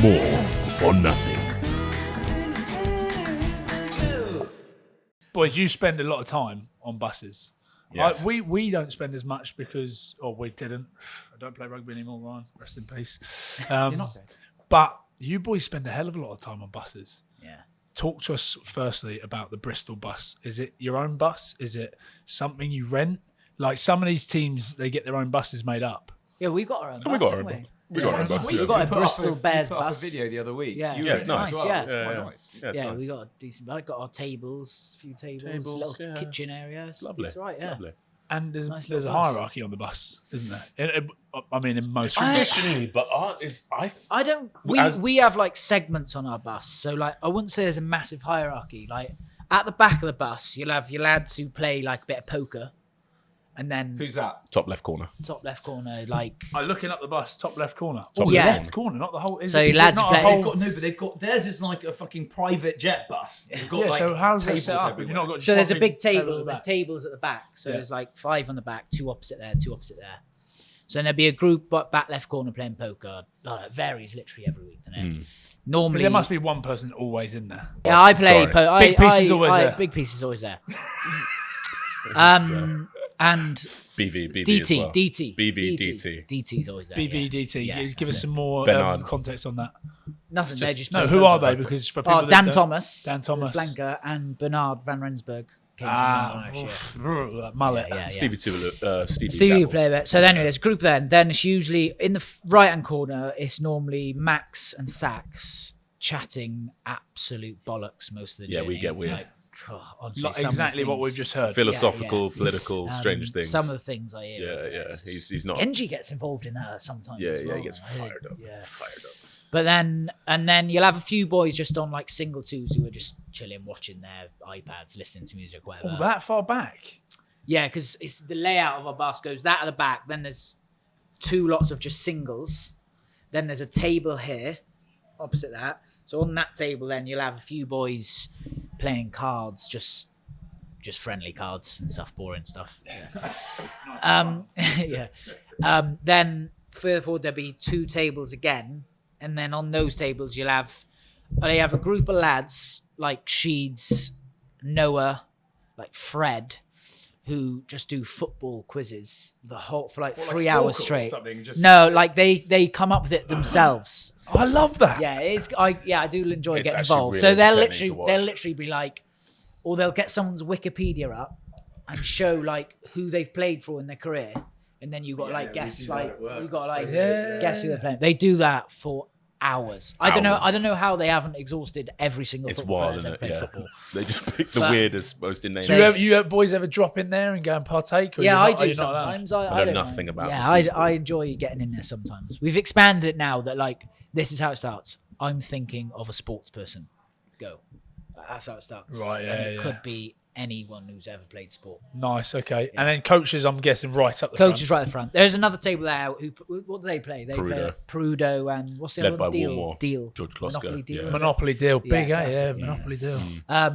more or nothing. Boys, you spend a lot of time on buses. Yes. We don't spend as much because, we didn't. I don't play rugby anymore, Ryan. Rest in peace. You're not dead. But you boys spend a hell of a lot of time on buses. Yeah. Talk to us firstly about the Bristol bus. Is it your own bus? Is it something you rent? Like some of these teams, they get their own buses made up. Yeah, we've got our own bus. We got our own haven't bus. We got our own bus. We've got a Bristol Bears put up bus. a video the other week. Yeah. You Yeah, were it's in it nice, as well. yeah. It's quite nice. It's Yeah, nice. we got a decent. I got our tables, a few tables, Tables, little kitchen area. It's Lovely. It's right, It's yeah. lovely. And there's Nice a little bus. hierarchy on the bus, isn't there? In most Traditionally, but I don't. We have like segments on our bus, so like I wouldn't say there's a massive hierarchy. Like at the back of the bus, you'll have your lads who play like a bit of poker, and then Who's that? top left corner. top left corner, like looking up the bus, top left corner. Top left left corner, not the whole. So lads not play- a whole, They've got theirs is like a fucking private jet bus. They've got yeah. like So how's that tables set up? If everywhere. you've not got so. There's a one big table table. at the There's back? tables at the back. So Yeah. there's like 5 on the back, 2 opposite there, 2 opposite there. So then there'll be a group back left corner playing poker. It varies literally every week, doesn't it? Normally, There must be one person always in there. Yeah, I play Sorry. poker. Big piece is always there. Big piece is always there. And BV as DT, well. DT, BV, DT. DT's always there. BVDT. Yeah, Give us some more Bernard. context on that. Nothing. They're just No, who are they? Because for people that Dan don't- Thomas, Dan Thomas. the flanker, and Bernard van Rensburg. Came that mullet. yeah. Stevie Stevie Stevie would play there. So anyway, there's a group there, and then it's usually in the right-hand corner. It's normally Max and Thax chatting absolute bollocks most of the Yeah, journey. we get weird. Like, honestly, Like some of the exactly what things- we've just heard. philosophical, political, strange things. Some of the things I hear. yeah. He's not. Genji gets involved in that sometimes. Yeah, as well. he gets I heard- fired up. Yeah. Fired up. But then you'll have a few boys just on like single twos who are just chilling, watching their iPads, listening to music, whatever. Oh, that far back. Yeah, because it's the layout of our bus goes that at the back. Then there's 2 lots of just singles. Then there's a table here, opposite that. So on that table, then you'll have a few boys playing cards, just friendly cards and stuff, boring stuff. Yeah. yeah. Then further forward there'll be 2 tables again, and then on those tables they have a group of lads like Sheeds, Noah, like Fred, who just do football quizzes for like 3 hours straight. No, like they come up with it themselves. Oh, I love that. Yeah, I do enjoy It's getting actually involved. really So entertaining to watch. they'll literally be like, or they'll get someone's Wikipedia up and show like who they've played for in their career, and then you got like guess like you got like guess who they're playing. They do that for hours. I don't know how they haven't exhausted every single It's football wild, player isn't that's it? ever Yeah. played football. They just pick the But- weirdest, most inane. Do you boys ever drop in there and go and partake? Or Yeah, you're I not- are do you not allowed? sometimes. I know don't nothing about Yeah, the football. I enjoy getting in there sometimes. We've expanded it now that like this is how it starts. I'm thinking of a sports person. Go. That's how it starts. Right, yeah, And it yeah. could be anyone who's ever played sport. Nice, okay. And then coaches, I'm guessing, right up the Coach is front. right at the front. There's another table there. What do they play? They play Perudo. Perudo and what's the Led other by one? Deal. Warmore. Deal. George Kloska, Monopoly Deal. yeah. is it? Monopoly deal. Big, Yeah, yeah, classic, Monopoly deal.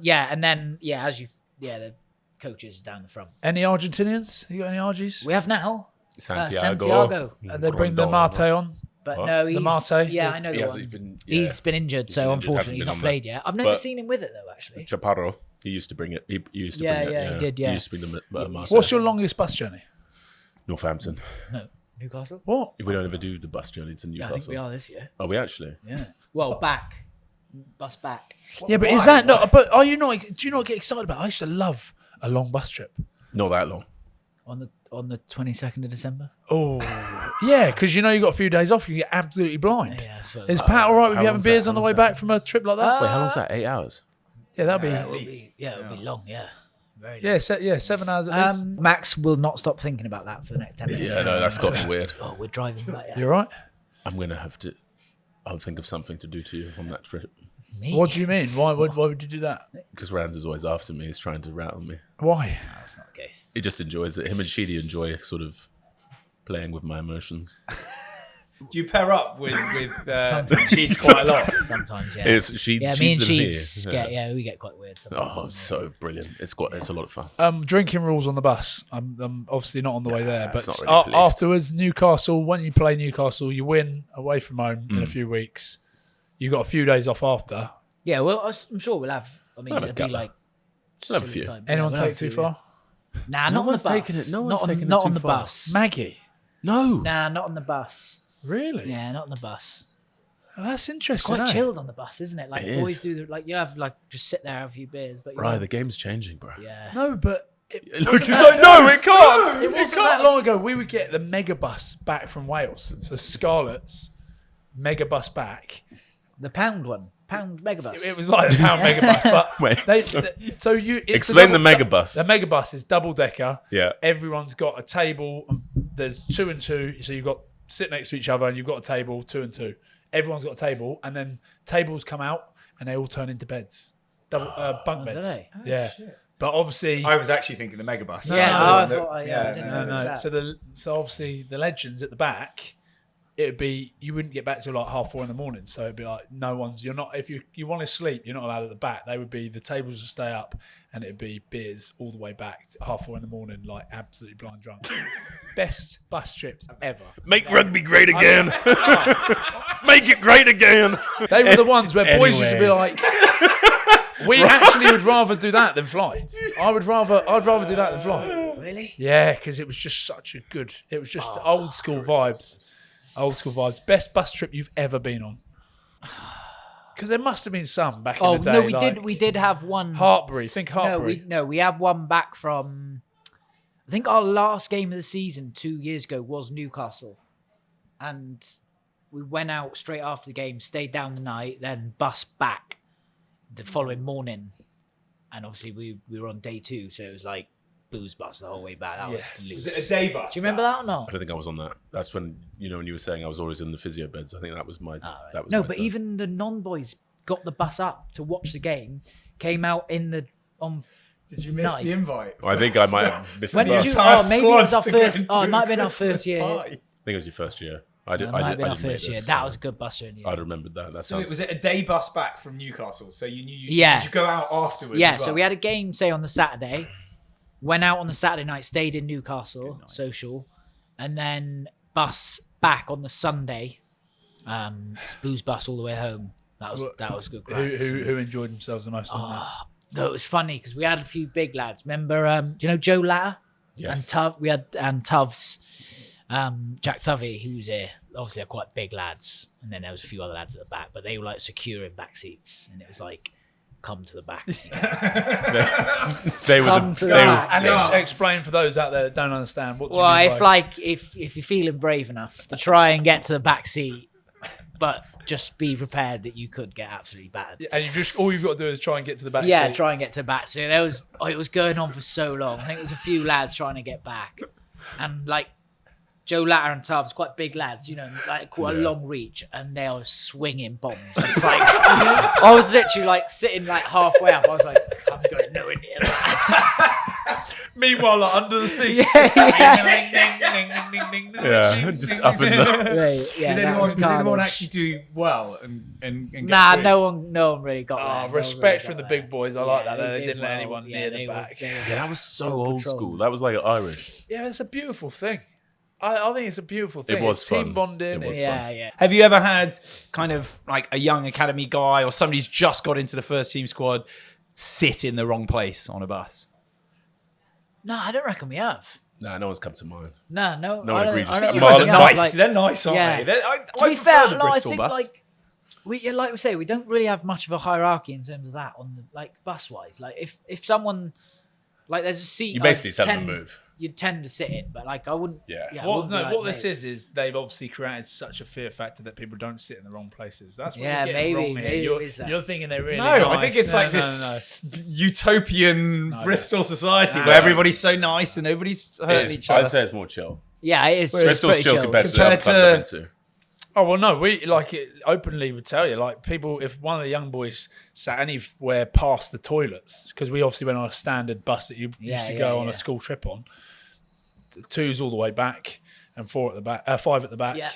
Yeah, and then the coaches down the front. Any Argentinians? You got any Argies? We have now Santiago. And they bring the Mate on. But What? no, The he's Mate? yeah, I know He the has- one. he's been- He's been injured, so been injured, unfortunately hasn't he's been not on played there. yet. I've never But- seen him with it though, actually. Chaparro. He used to bring it. He used to Yeah, bring it. yeah, he did, yeah. He used to bring the Marseille. What's your longest bus journey? Northampton. No, Newcastle. What? We don't ever do the bus journey to Yeah, Newcastle. I think we are this year. Are we actually? Yeah. Well, bus back. Yeah, but is that not? But are you not? Do you not get excited about it? I used to love a long bus trip. Not that long. On the 22nd of December. Oh, yeah, because you got a few days off, you get absolutely blind. Yeah, that's Is Pat all right with how you having long's that? beers on How the way long's that? back from a trip like that? Wait, how long's that? 8 hours? Yeah, that'd be. It'll be long. Yeah. Very long. Yeah, 7 hours at least. Max will not stop thinking about that for the next 10 minutes. Yeah, no, that's got me weird. Oh, we're driving back. Yeah. You're right. I'm going to have to. I'll think of something to do to you on that trip. Me? What do you mean? Why would you do that? Because Rands is always after me. He's trying to rattle me. Why? No, that's not the case. He just enjoys it. Him and Sheedy enjoy sort of playing with my emotions. Do you pair up with She's quite a lot. Sometimes, yeah. It's me and Sheets here. we get quite weird sometimes. Oh, it's so brilliant. It's a lot of fun. Drinking rules on the bus. I'm obviously not on the way there, it's but not really policed. afterwards, Newcastle. When you play Newcastle, you win away from home in a few weeks. You got a few days off after. Yeah, well, I'm sure we'll have. I mean, I'll have a it'll be couple. like. I'll have a silly few. time. Anyone we'll have take a too few, far? Nah, No not on the one's bus. taking it- no one's Not on- taking it not too on the far. bus. Maggie. No. Nah, not on the bus. Really? Yeah, not on the bus. Oh, that's interesting. Quite eh? chilled on the bus, isn't it? Like It boys is. do. You have like just sit there, have a few beers, but you Right, know, the game's changing, bro. yeah. No, but Look, it's like, no, it can't. it wasn't that long ago. We would get the megabus back from Wales. So Scarlet's megabus back. The pound megabus. It was like a pound megabus, but Wait. so you it's a Explain the double- megabus. The megabus is double decker. Yeah. Everyone's got a table. And there's 2 and 2, so you've got sit next to each other, and you've got a table 2 and 2. Everyone's got a table, and then tables come out, and they all turn into beds, double bunk do beds. they? Yeah, but obviously. I was actually thinking the megabus. Yeah, No, I no, thought. I didn't know. No, it was so that. so obviously the legends at the back, it'd be you wouldn't get back till like 4:30 in the morning. So it'd be like you're not if you want to sleep, you're not allowed at the back. They would be the tables would stay up, and it'd be beers all the way back to 4:30 in the morning, like absolutely blind drunk. Best bus trips ever. Make rugby great again. Make it great again. They were the ones where boys used to be Anyway. like. We actually would rather do that than fly. I'd rather do that than fly. Really? Yeah, because it was just such a good. It was just old school vibes. Old school vibes. Best bus trip you've ever been on. Because there must have been some back Oh in the day. no, we like did. We did have one. Hartbury. Think Hartbury. We had one back from. I think our last game of the season 2 years ago was Newcastle, and we went out straight after the game, stayed down the night, then bus back the following morning, and obviously we were on day 2, so it was like booze bus the whole way back. That was loose. Is it a day bus? Do you remember that or I not? don't think I was on that. That's when when you were saying I was always in the physio beds. I think that was my. That was No, my but turn. even the non-boys got the bus up to watch the game, came out on. Did you miss Night. the invite? I think I might have missed When the did bus. you? entire Oh, maybe it was our squad's to go first. and Oh, it do might have been our Christmas first year. pie. I think it was your first year. I It might have been our didn't make first year. this, That so was a good bus journey. I'd remembered that. That So sounds. was it a day bus back from Newcastle? So you knew you Yeah. did you go out afterwards? Yeah, as so well? we had a game, say, on the Saturday, went out on the Saturday night, stayed in Newcastle, social, and then bus back on the Sunday, booze bus all the way home. That was good. Who enjoyed themselves the most on that? Though it was funny because we had a few big lads. Remember, do you know Joe Latter? Yes. And Tuvs, Jack Tuvey, who was here. Obviously, they're quite big lads, and then there was a few other lads at the back, but they were like securing back seats, and it was like, come to the back. they were Come to the. the They back. were, And explain for those out there that don't understand what. Do you Well, mean if by- if you're feeling brave enough to try and get to the back seat, but just be prepared that you could get absolutely battered. and all you've got to do is try and get to the back. Yeah, seat. try and get to the back. So it was going on for so long. I think there was a few lads trying to get back, and like Joe Latter and Tubbs, quite big lads, like quite a long reach, and they were swinging bombs. Just like I was literally like sitting like halfway up. I was like, I'm going nowhere near that. Meanwhile, like, under the seat. yeah, just up in the. Right, yeah, Did that was anyone carnage. actually do well and get Nah, through? no one really got there. Oh, No one respect really from got the there. big boys. I like that. They did didn't let well. anyone Yeah, near they the were- back. they were- Yeah, that was so Full old patrol. school. That was like Irish. Yeah, it's a beautiful thing. I think it's a beautiful thing. It was it's team fun. bonding. It was it's- fun. Yeah. Have you ever had kind of like a young academy guy or somebody who's just got into the first team squad sit in the wrong place on a bus? No, I don't reckon we have. Nah, no one's come to mind. No, No I don't- egregious I don't thing. think Well, we they're have, nice. like- They're nice, aren't Yeah. they? To I be prefer fair, the no, I Bristol think bus. like like we say, we don't really have much of a hierarchy in terms of that on the like bus wise. Like if someone like there's a seat, You basically I'd tell them to tend- move. You'd tend to sit in, but like I wouldn't. Yeah. I What, wouldn't be no, like, what this "Mate." is they've obviously created such a fear factor that people don't sit in the wrong places. That's what Yeah, you're getting maybe- wrong here. maybe You're, it is that. you're thinking they're really No, nice. I think it's No, like no, this no, no. utopian No, Bristol society No. where everybody's so nice and nobody's hurting It each is, I'd other. say it's more chill. Yeah, it is. It's Bristol's pretty chill chill. compared to the other Compared clubs I've been to. Oh well, no. We like it openly would tell you like people. If one of the young boys sat anywhere past the toilets, because we obviously went on a standard bus that you used to go on a school trip on. 2's all the way back and 4 at the back, 5 at the back. Yeah.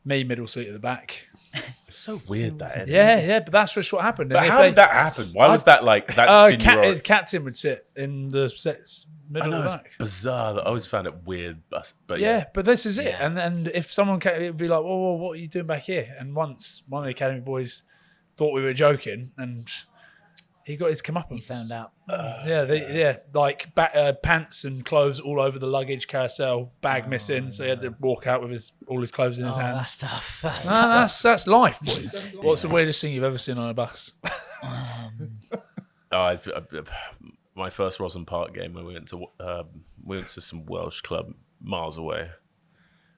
Me middle seat at the back. It's so weird that. Isn't it? Yeah, but that's just what happened. But And if how did that happen? Why was that like that? The captain would sit in the I middle know of it's the back. bizarre. I always found it weird, but Yeah, but this is it. Yeah. And if someone came, it would be like, well, what are you doing back here? And once one of the academy boys thought we were joking, and he got his comeuppance. He found out. Like pants and clothes all over the luggage carousel, bag missing, so he had to walk out with all his clothes in his hands. That's tough. That's tough. That's life, boys. What's the weirdest thing you've ever seen on a bus? My first Roslyn Park game, we went to some Welsh club miles away,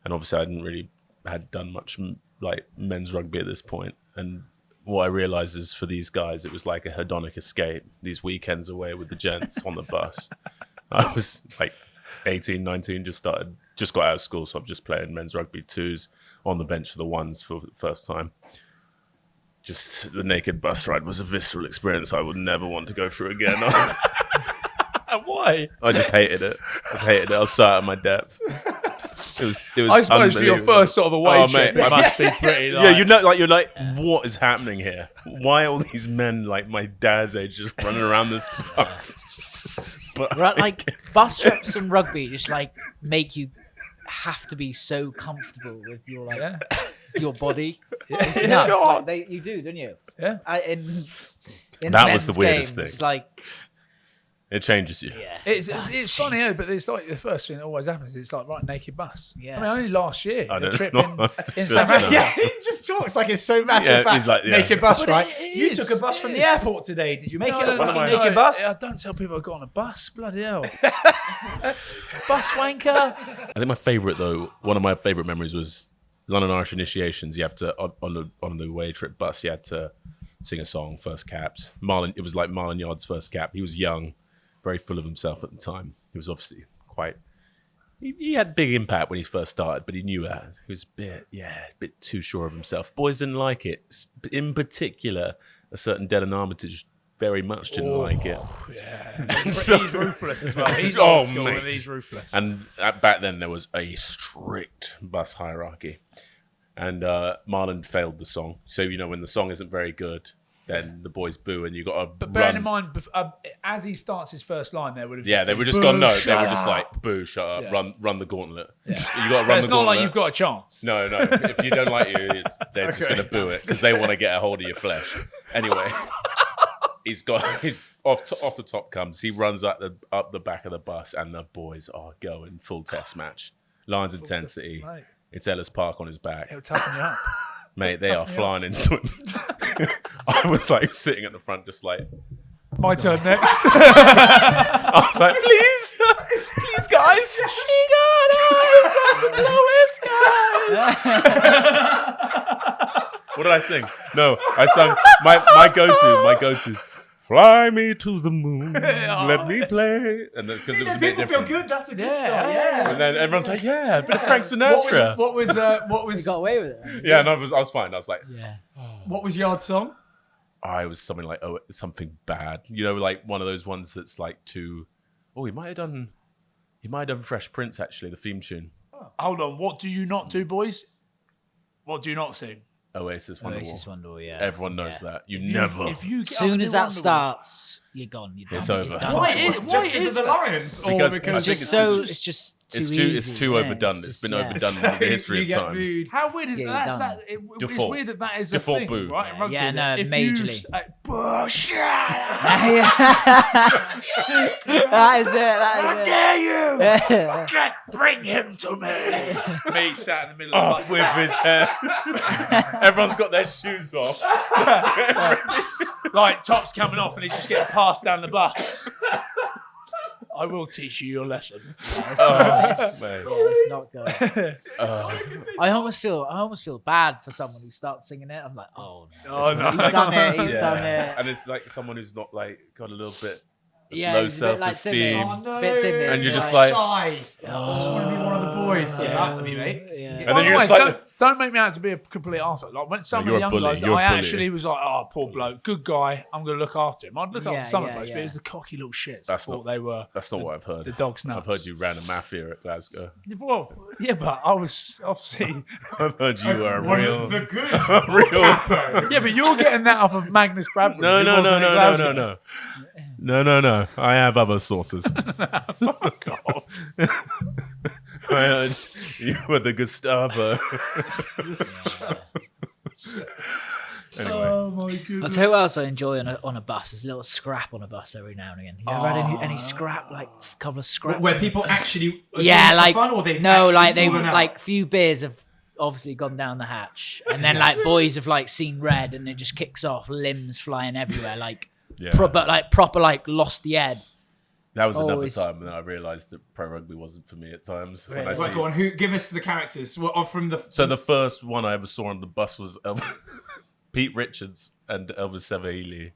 and obviously I had done much like men's rugby at this point, and what I realized is for these guys it was like a hedonic escape, these weekends away with the gents on the bus. I was like 18, 19, just got out of school, so I'm just playing men's rugby twos on the bench for the ones for the first time. Just the naked bus ride was a visceral experience I would never want to go through again. Why? I just hated it. I was sat at my depth. It was. I suppose for your first sort of away trip, mate, it must be pretty. Yeah, you're like, what is happening here? Why are all these men like my dad's age just running around this bus? But Right, like bus trips and rugby just like make you have to be so comfortable with your your body. It's nuts. Like, you do, don't you? Yeah. In That was the men's weirdest games, thing. like it changes you. yeah, It's funny, but it's like the first thing that always happens. It's like naked bus. Yeah. I mean, only last year, I a don't trip know. in South Africa. Yeah, he just talks like it's so matter Yeah, of fact. he's like, yeah. Naked bus, But right? it You is, took a bus from it the is. airport today. Did you make it a No, fucking no, naked bus? I don't tell people I got on a bus. Bloody hell. Bus wanker. I think my favorite though, one of my favorite memories was London Irish Initiations. You have to on the away trip bus. You had to sing a song, first caps. Marlon, it was like Marlon Yard's first cap. He was young, very full of himself at the time. He was obviously quite. He had big impact when he first started, but he knew that he was a bit too sure of himself. Boys didn't like it. In particular, a certain Dylan Armitage very much didn't like it. Yeah. He's ruthless as well. He's Oh, old school mate. and he's ruthless. And back then there was a strict bus hierarchy, and Marlon failed the song. So when the song isn't very good, then the boys boo, and you got to. But bearing in mind, as he starts his first line, there would have Yeah, they were just boo, gone. No, they shut were just up. like, "Boo, shut up, Yeah. run the gauntlet." Yeah. You got to So run it's the not gauntlet. like you've got a chance. No. If you don't like you, they're just gonna boo it because they want to get a hold of your flesh. Anyway, he's off the top comes. He runs up the back of the bus, and the boys are going full test match. Lions intensity. Mate, It's Ellis Park on his back. it'll toughen you up. Mate, they are flying into it. I was like sitting at the front, just like, My turn next. I was like, please, guys. She got eyes on the lowest guys. What did I sing? No, I sung my go-to's "Fly Me to the Moon, Let Me Play," and because it was a bit People feel different. good. That's a good Yeah. start. Yeah. And then everyone's like, "Yeah, a bit of Frank Sinatra." What was he got away with it. Yeah, no, I was fine. I was like, Yeah. what was Yard's song? it was something like, something bad. Like one of those ones that's like too. Oh, he might have done Fresh Prince actually, the theme tune. Hold on. What do you not do, boys? What do you not sing? Oasis Wonderwall. Oasis Wonderwall, yeah. Everyone knows that. You If you- never. If you get Soon up as in that Wonderwall- starts, you're gone. You're done. It's You're over. done. Why is Just the Lions, or Because because I It's think just it's so. just- It's just too it's easy. too yeah, overdone. it's It's just- been yeah. overdone in the history you of get time. booed. How weird is Yeah, that? you're done. It's Default. weird that is Default a thing, boo. right? In rugby, Yeah, no, that if majorly. Bullshit! That is it. That is it. Dare you? Yeah. Get, bring him to me. Me sat in the middle Off of with his hair. Everyone's got their shoes off. like tops coming off, and he's just getting passed down the bus. I will teach you your lesson. Mate. Yeah, it's not good. I almost feel bad for someone who starts singing it. I'm like, oh no, Oh, no. he's done it. He's Yeah. done it. And it's like someone who's not like got a little bit Yeah, low he's a bit like self-esteem. Timmy. Oh, no. Bit timid. And you're just Shy. like- I just want to be one of the boys. Yeah, that to me, mate. Yeah. And By then the you're way, just like, don't make me out to be a complete arsehole. Like when some No, of the you're a young bully, guys, you're a I bully. actually was like, "Oh, poor bloke, good guy. I'm going to look after him." I'd look after Yeah, some of yeah, those, but yeah. it was the cocky little shits. That's I thought not- they were. that's not what I've heard. The dog's I've nuts. heard you ran a mafia at Glasgow. Well, yeah, but I was obviously. I've heard you were a One real. of the good. real. Yeah, but you're getting that off of Magnus Bradbury. No, who no, wasn't no, in no, no, Glasgow. no, no. No. I have other sources. Fuck off. I heard you were the Gustavo. Anyway, Oh my goodness. I'll tell you what else I enjoy on a bus. There's a little scrap on a bus every now and again. You ever had any scrap, like a couple of scraps? Where people actually are yeah, doing it like for fun, or they've no, actually like they've fallen out? like few beers have obviously gone down the hatch, and then like boys have like seen red, and it just kicks off, limbs flying everywhere, like yeah. proper like lost the head. That was another always- time, and then I realised that pro rugby wasn't for me at times. When I Really? see Right, go on. Who? Give us the characters. Well, from the. So the first one I ever saw on the bus was Pete Richards and Elvis Savahili.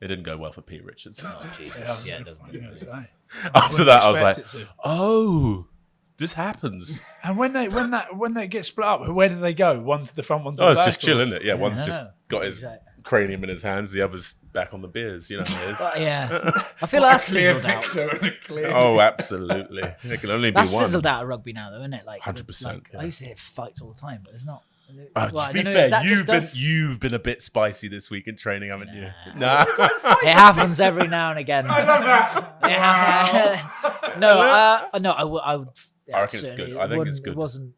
It didn't go well for Pete Richards. Yeah, it doesn't. After that, I was like, Expect it to. "Oh, this happens." And when they get split up, where do they go? One to the front, one to Oh, the it's back. just chill, isn't it? Yeah, one's no, just no. got his Exactly. cranium in his hands, the other's back on the beers. You know how it is. But yeah, I feel that's clear fizzled out. picture and a clear. Oh, absolutely. It can only be That's one. fizzled out of rugby now, though, isn't it? Like 100%, like, yeah. I used to hear fights all the time, but there's not. To Well, I be don't know, is fair, that just us? you've been a bit spicy this week in training, haven't you? Nah. It happens every now and again. I love that. No, I would. I reckon it's certainly- good. I think it's wouldn't- good. It wasn't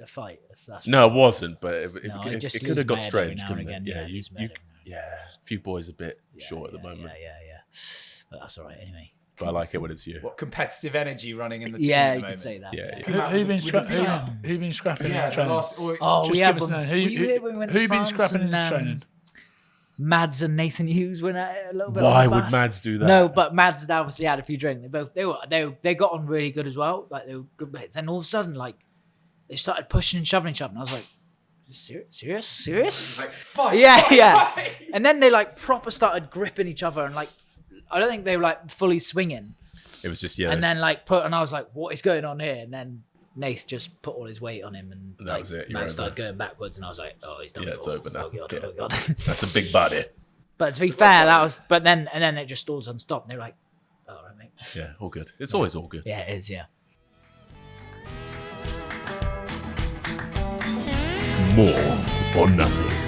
a fight. If that's No, it wasn't, but it No, could just have lose got my head strange, every now couldn't and it? again. Yeah, lose my head every now and again. a few boys a bit short at the moment, Yeah. But that's all right anyway. but I like it when it's you. What competitive energy running in the team Yeah, at the you moment. could say that. Yeah, Who, yeah. who been With the who been scrapping Yeah, in the training? last. Oh, Just we give have us one. now. Were you here when we went to Who been France scrapping in and, training? Mads and Nathan Hughes went at it a little bit. Why on the would bus. Mads do that? No, but Mads had obviously had a few drinks. They got on really good as well. Like they were good mates. Then all of a sudden, like they started pushing and shoving each other. And I was like, serious? Fight, Yeah. fight. And then they like proper started gripping each other and like I don't think they were like fully swinging. It was just And then like and I was like, what is going on here? And then Nath just put all his weight on him and That like, was it, you're man started over. going backwards and I was like, oh, he's done. Yeah, it's for. over now. Oh god, Yeah. oh god. That's a big body. But to be fair, that was. But then it just stalls and stopped. And they were like, "Oh, all right, mate." Yeah, all good. It's always all good. Yeah, it is. Yeah. More or nothing.